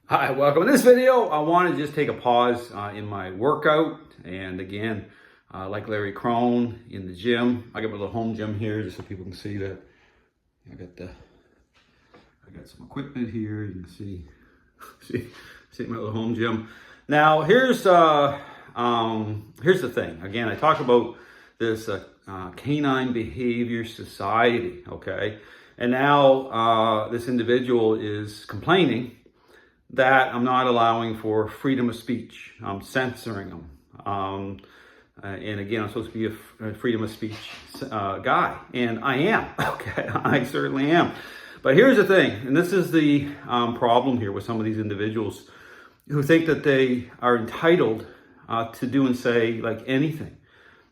Hi, welcome. In this video, I want to just take a pause in my workout. And again, like Larry Crone in the gym, I got my little home gym here just so people can see that I got some equipment here. You can see my little home gym. Now, here's the thing. Again, I talk about this Canine Behavior Society, okay? And now this individual is complaining that I'm not allowing for freedom of speech. I'm censoring them. And again, I'm supposed to be a freedom of speech guy. And I am, okay? I certainly am. But here's the thing, and this is the problem here with some of these individuals who think that they are entitled to do and say like anything.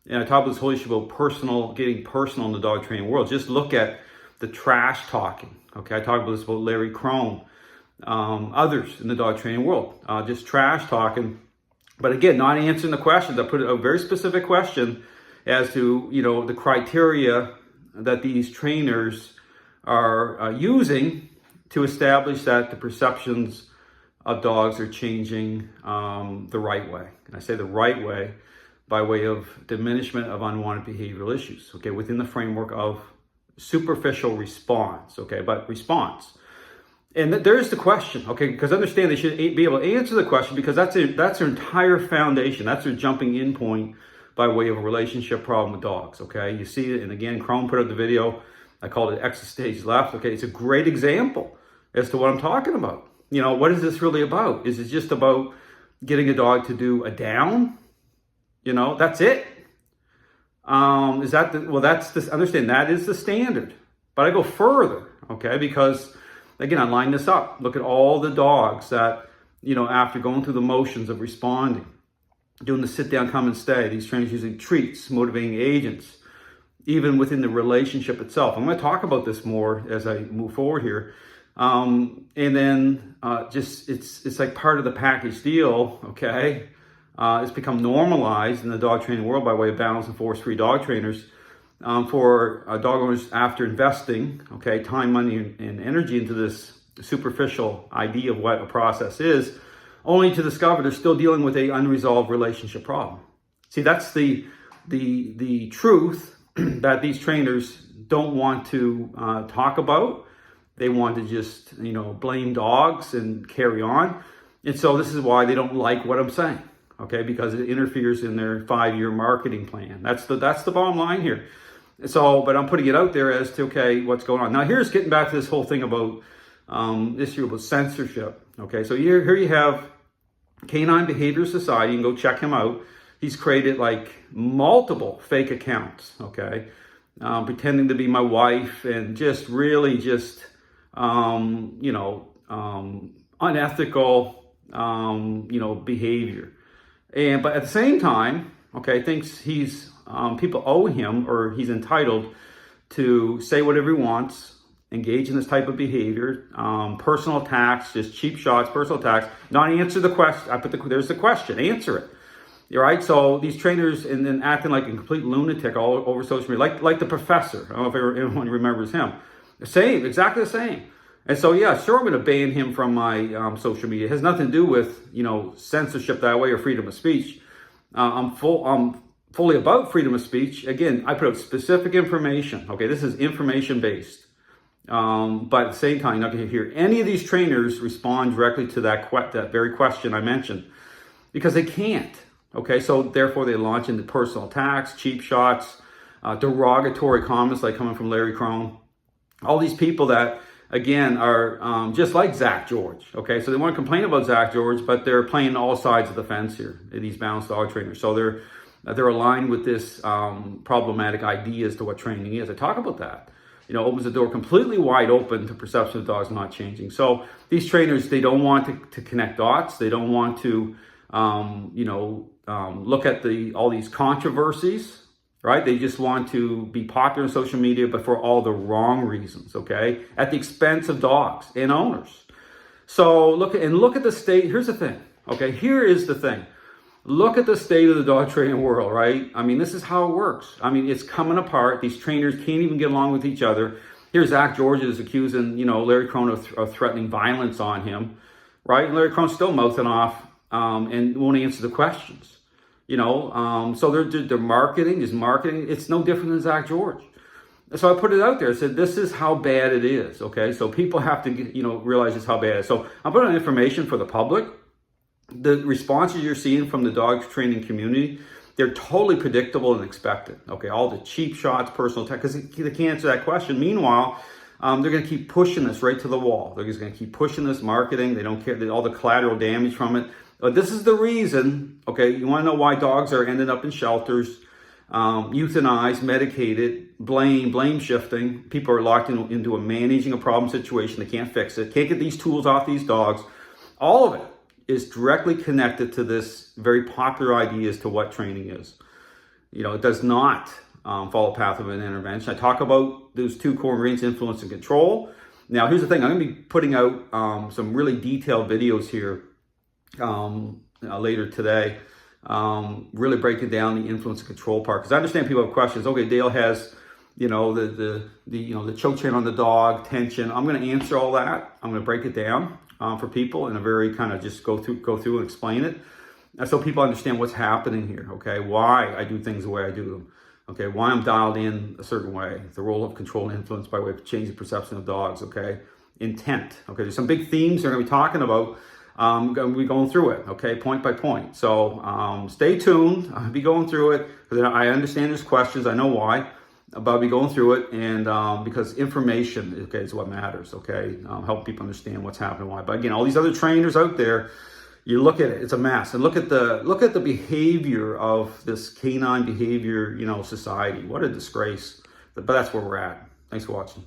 And I talk about this whole issue about getting personal in the dog training world. Just look at the trash talking, okay? I talk about this about Larry Crone. Others in the dog training world, just trash talking, but again, not answering the questions. I put a very specific question as to, the criteria that these trainers are using to establish that the perceptions of dogs are changing the right way. And I say the right way by way of diminishment of unwanted behavioral issues, okay, within the framework of superficial response, okay, but response. And there's the question, okay, because understand they should be able to answer the question because that's their entire foundation. That's their jumping in point by way of a relationship problem with dogs, okay? You see it, and again, Crone put out the video. I called it Exit Stage Left, okay? It's a great example as to what I'm talking about. What is this really about? Is it just about getting a dog to do a down? That's it? Understand, that is the standard. But I go further, okay, because again, I line this up. Look at all the dogs that, after going through the motions of responding, doing the sit down, come and stay, these trainers using treats, motivating agents, even within the relationship itself. I'm going to talk about this more as I move forward here. And then it's like part of the package deal, okay? It's become normalized in the dog training world by way of balanced and force-free dog trainers. For dog owners after investing, okay, time, money, and energy into this superficial idea of what a process is, only to discover they're still dealing with a unresolved relationship problem. See, that's the truth that these trainers don't want to talk about. They want to just, blame dogs and carry on. And so this is why they don't like what I'm saying, okay, because it interferes in their 5-year marketing plan. That's the bottom line here. So, but I'm putting it out there as to, okay, what's going on. Now, here's getting back to this whole thing about issue about censorship. Okay, so here you have Canine Behavior Society. You can go check him out. He's created like multiple fake accounts, okay, pretending to be my wife and just really unethical, behavior. But at the same time, okay, thinks he's people owe him or he's entitled to say whatever he wants, engage in this type of behavior, personal attacks, just cheap shots, personal attacks, not answer the question. There's the question, answer it. All right, so these trainers and then acting like a complete lunatic all over social media, like the professor. I don't know if anyone remembers him. Exactly the same. And so, yeah, sure, I'm going to ban him from my social media. It has nothing to do with, censorship that way or freedom of speech. I'm fully about freedom of speech. Again, I put out specific information. Okay, this is information based. But at the same time, you're not going to hear any of these trainers respond directly to that very question I mentioned because they can't. Okay, so therefore they launch into personal attacks, cheap shots, derogatory comments like coming from Larry Crone. All these people that, again, are just like Zach George. Okay, so they want to complain about Zach George, but they're playing all sides of the fence here, these balanced dog trainers. So they're aligned with this problematic idea as to what training is. I talk about that. Opens the door completely wide open to perception of dogs not changing. So these trainers, they don't want to connect dots. They don't want to, look at all these controversies, right? They just want to be popular on social media, but for all the wrong reasons, okay? At the expense of dogs and owners. So look at the state. Here's the thing, okay? Here is the thing. Look at the state of the dog training world, right? I mean, this is how it works. I mean, it's coming apart. These trainers can't even get along with each other. Here, Zach George is accusing, Larry Crone of threatening violence on him. right? And Larry Crone's still mouthing off and won't answer the questions. So they're marketing is marketing. It's no different than Zach George. So I put it out there. I said, this is how bad it is, okay? So people have to, realize just how bad it is. So I'm putting information for the public. The responses you're seeing from the dog training community, they're totally predictable and expected, okay? All the cheap shots, personal attack, because they can't answer that question. Meanwhile, they're going to keep pushing this right to the wall. They're just going to keep pushing this marketing. They don't care all the collateral damage from it. But this is the reason, okay? You want to know why dogs are ending up in shelters, euthanized, medicated, blame shifting. People are locked into managing a problem situation. They can't fix it. Can't get these tools off these dogs. All of it is directly connected to this very popular idea as to what training is. It does not follow a path of an intervention. I talk about those two core ingredients, influence and control. Now, here's the thing. I'm going to be putting out some really detailed videos here later today, really breaking down the influence and control part. Because I understand people have questions. Okay, Dale has, the choke chain on the dog, tension. I'm going to answer all that. I'm going to break it down for people in a very kind of just go through and explain it. So people understand what's happening here, okay? Why I do things the way I do them, okay? Why I'm dialed in a certain way. The role of control and influence by way of changing perception of dogs, okay? Intent, okay? There's some big themes we're gonna be talking about. I'm gonna be going through it, okay? Point by point. So stay tuned. I'll be going through it because I understand there's questions. I know why. But I'll be going through it, and because information, okay, is what matters, okay? Help people understand what's happening, why. But again, all these other trainers out there, you look at it, it's a mess. And look at the behavior of this canine behavior, society. What a disgrace. But that's where we're at. Thanks for watching.